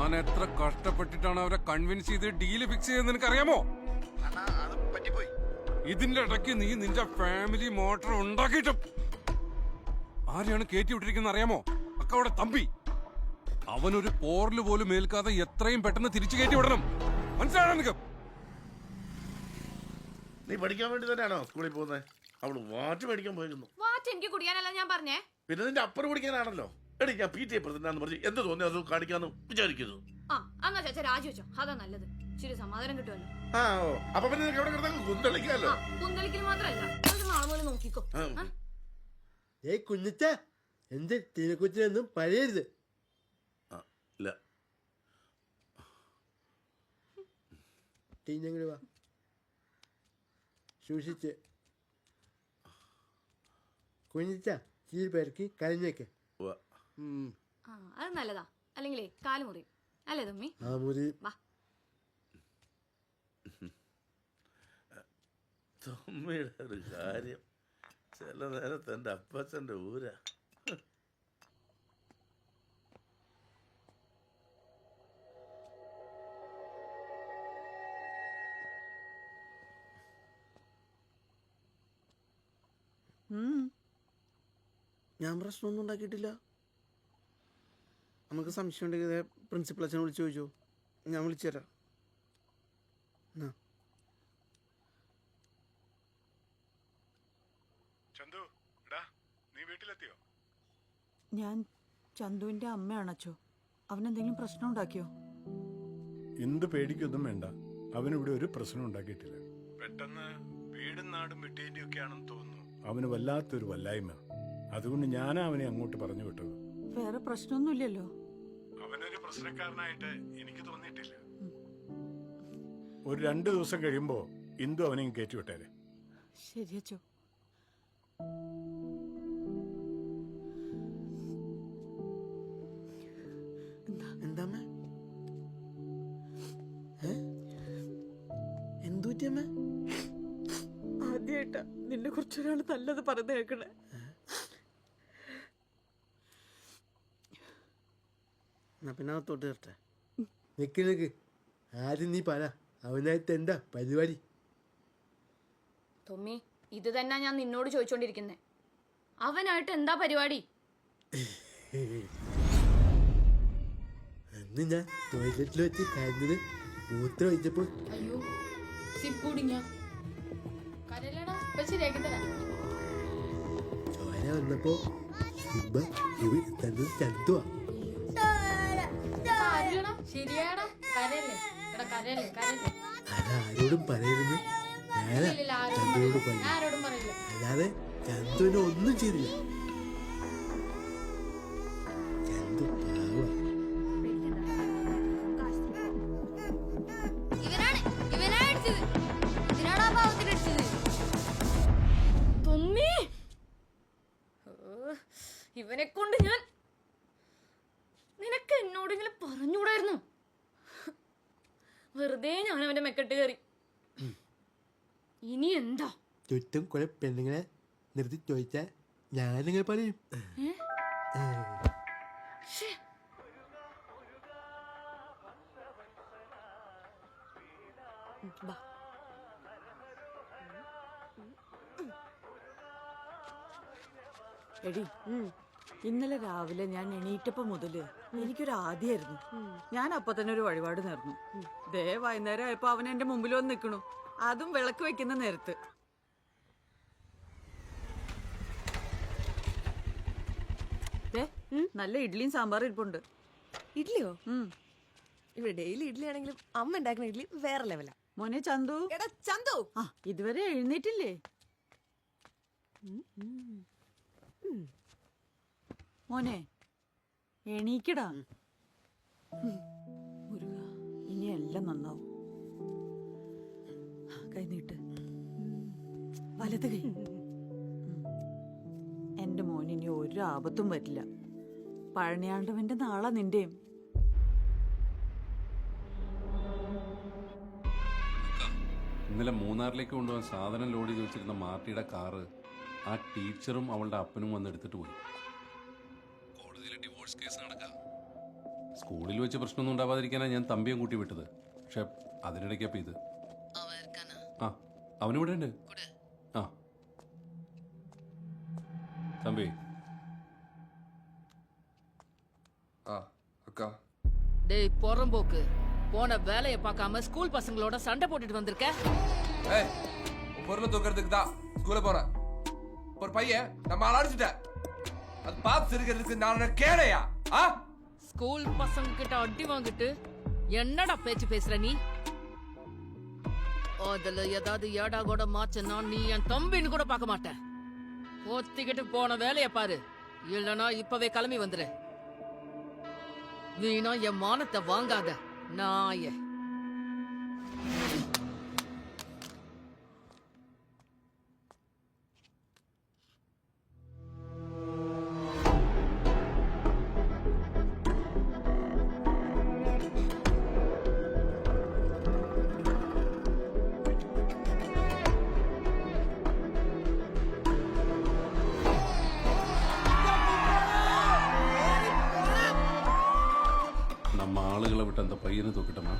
ഞാൻ എത്ര കഷ്ടപ്പെട്ടിട്ടാണ് അവരെ കൺവിൻസ് ചെയ്ത് ഡീല് ഫിക്സ് ചെയ്തെന്ന് നിനക്കറിയാമോ? ഇതിന്റെ ഇടയ്ക്ക് നീ നിന്റെ ഫാമിലി മോട്ടർ ഉണ്ടാക്കിയിട്ടും ആരെയാണ് കയറ്റി വിട്ടിരിക്കുന്നത് അറിയാമോ? അക്കവിടെ തമ്പി. അവനൊരു പോറില് പോലും ഏൽക്കാതെ എത്രയും പെട്ടെന്ന് തിരിച്ചു കയറ്റി വിടണം. മനസ്സിലാണോ നിനക്ക്? നീ പഠിക്കാൻ വേണ്ടി തന്നെയാണോ സ്കൂളിൽ പോകുന്നത്? അവള് വാറ്റ് മേടിക്കാൻ പോയിരുന്നു. വാറ്റ് എനിക്ക് കുടിക്കാനല്ല ഞാൻ പറഞ്ഞേ, പിന്നെ നിന്റെ അപ്പുറം കുടിക്കാനാണല്ലോ. എടി ഞാൻ PT പ്രസിഡന്റാന്ന് പറഞ്ഞ് എന്ത് തോന്നി അത് കാണിക്കാന്ന് വിചാരിക്കുന്നു. ആ എന്നാ ചേച്ചാ രാജിവെച്ചോ, അതാ നല്ലത്. ഇച്ചിരി സമാധാനം കിട്ടുമല്ലോ. ആ ഓ അപ്പൊ പിന്നെ നിനക്ക് എവിടെ കിടന്ന കുന്തളിക്കാലോ. കുന്തളിക്കൽ മാത്രല്ല, നാളെ പോലെ നോക്കിക്കോ. ഏയ് കുഞ്ഞിച്ച, എന്റെ തിരക്കുറ്റിനൊന്നും പറയരുത്. ഇല്ല ടീഞ്ഞങ്ങട് വാ, സൂക്ഷിച്ച്. കുഞ്ഞിച്ച ചീൽ പേർക്ക് കരഞ്ഞേക്ക്. അത് നല്ലതാ, അല്ലെങ്കിലേ കാല് മുറി അല്ലേ തമ്മി? ആ മുറി. വാ. തൊമ്മിയുടെ ഒരു കാര്യം ചില നേരത്തെ എൻ്റെ അപ്പച്ചൻ്റെ ഊരാ. ഞാൻ പ്രശ്നമൊന്നും ഉണ്ടാക്കിയിട്ടില്ല. നമുക്ക് സംശയം ഉണ്ടെങ്കിൽ പ്രിൻസിപ്പൽ അച്ഛനെ വിളിച്ചു ചോദിച്ചോ, ഞാൻ വിളിച്ചു തരാം. ഞാൻ ചന്തുവിന്റെ അമ്മയാണച്ചോ. അവനെന്തെങ്കിലും പ്രശ്നം ഉണ്ടാക്കിയോ? എന്ത് പേടിക്കൊന്നും വേണ്ട, അവനിവിടെ ഒരു പ്രശ്നം ഉണ്ടാക്കിയിട്ടില്ല. പെട്ടെന്ന് വീടും നാടും വിട്ടേന്റെയൊക്കെയാണെന്ന് തോന്നുന്നു. അവന് വല്ലാത്തൊരു വല്ലായ്മ. അതുകൊണ്ട് ഞാനാ അവനെ അങ്ങോട്ട് പറഞ്ഞു വിട്ടത്. വേറെ പ്രശ്നമൊന്നുമില്ലല്ലോ? അവനൊരു പ്രശ്നക്കാരനായിട്ട് എനിക്ക് തോന്നിയിട്ടില്ല. ഒരു 2 ദിവസം കഴിയുമ്പോ ഇന്ദു അവനെയും കയറ്റി വിട്ടേരെ. ശരിയച്ചോ. എന്താമ്മ എന്തുപറ്റിയമ്മ? ആദ്യമായിട്ടാ നിന്നെ കുറിച്ചൊരാൾ നല്ലത് പറഞ്ഞു കേൾക്കണേ. എന്നാ പിന്നെ അകത്തോട്ട് കയറട്ടെ. നിക്ക് ആദ്യം നീ പറ, അവനായിട്ട് എന്താ പരിപാടി? തൊമ്മി, ഇത് തന്നെ ഞാൻ നിന്നോട് ചോദിച്ചോണ്ടിരിക്കുന്നേ. അവനായിട്ട് എന്താ പരിപാടി? അന്ന് ഞാൻ ടോയ്ലറ്റിൽ വെച്ച് കരഞ്ഞത് മൂത്രം ഒഴിച്ചപ്പോൾ അയ്യോ ചോര വന്നപ്പോ തന്നത് ചന്തുവാ. അതാരോടും പറയരുത്. ചന്തുവിനോട് പറയില്ല. അല്ലാതെ ചന്തുവിനെ ഒന്നും ചെയ്തില്ല. ചന്തു പാവ. ഇവനെ കൊണ്ട് ഞാൻ നിനക്ക് എന്നോടെങ്കിലും പറഞ്ഞുകൂടായിരുന്നു. വെറുതെ ഞാൻ അവന്റെ മെക്കെട്ട് കയറി. ഇനി എന്താ? ചുറ്റും കുറെ പെണ്ണുങ്ങളെ നിർത്തി ചോദിച്ചാൽ ഞാനിങ്ങനെ പറയും. എടി, ഇന്നലെ രാവിലെ ഞാൻ എണീറ്റപ്പോ മുതല് എനിക്കൊരു ആദ്യമായിരുന്നു. ഞാൻ അപ്പൊ തന്നെ ഒരു വഴിപാട് നേർന്നു. വൈകുന്നേരം ആയപ്പോ അവൻ എന്റെ മുമ്പിൽ വന്ന് നിൽക്കണു, അതും വിളക്ക് വെക്കുന്ന നേരത്ത്. നല്ല ഇഡ്ലിയും സാമ്പാറും ഇരിപ്പുണ്ട്. ഇഡ്ലിയോ? ഇവിടെ ഡെയിലി ഇഡ്ലി ആണെങ്കിലും അമ്മ ഉണ്ടാക്കുന്ന ഇഡ്ലി വേറെ ലെവലാ. മോനെ ചന്തു. എടാ ചന്തു, ഇതുവരെ എഴുന്നേറ്റില്ലേ? മോനെ എണീക്കടാ. മുരുക, ഇനി എല്ലാം നന്നാവും. കൈ നീട്ട്, വലത് കൈ. എന്റെ മോന് ഇനി ഒരു ആപത്തും വരില്ല. പഴനിയാണ്ടവന്റെ നാളെ നിന്റെയും. ഇന്നലെ മൂന്നാറിലേക്ക് കൊണ്ടുപോകാൻ സാധനം ലോഡ് ചെയ്ത് വെച്ചിരുന്ന മാർട്ടിയുടെ കാറ് ആ ടീച്ചറും അവളുടെ അപ്പനും വന്ന് എടുത്തിട്ട് പോയി. കോടതിയിലെ ഡിവോഴ്സ് കേസ് നടക്കാം. സ്കൂളിൽ വെച്ച് പ്രശ്നമൊന്നും ഉണ്ടാവാതിരിക്കാനാണ് ഞാൻ തമ്പിയും കൂട്ടി വിട്ടത്. പക്ഷെ അതിനിടയ്ക്കപ്പം ഇത്. ആ അവനിവിടെ ഉണ്ട്. ആ தம்பி. அக்கா. டேய் பொறம்போக்கு, போன வேலையை பார்க்காம ஸ்கூல் பசங்களோட சண்டை போட்டுட்டு வந்திருக்க. ஏய், பொருளை தூக்கிறதுக்கு தான் ஸ்கூல்ல போறேன். ஒரு பையன் நம்ம அடிச்சிட்ட. அது பாத்து சிரிக்கிறதுக்கு நான் கேளையா? ஸ்கூல் பசங்க கிட்ட அடி வாங்கிட்டு என்னடா பேச்சு பேசுற நீ? அதுல ஏதாவது ஏடா கூட மாச்சனா நீ என் தம்பின்னு கூட பார்க்க மாட்டேன். ஒத்திக்கிட்டு போன வேலையை பாரு, இல்லனா இப்பவே கிளம்பி வந்துரு. வீணா என் மானத்தை வாங்காத நாயே. நம்ம ஆளுகளை விட்டு அந்த பையனை தூக்கிட்டோமா?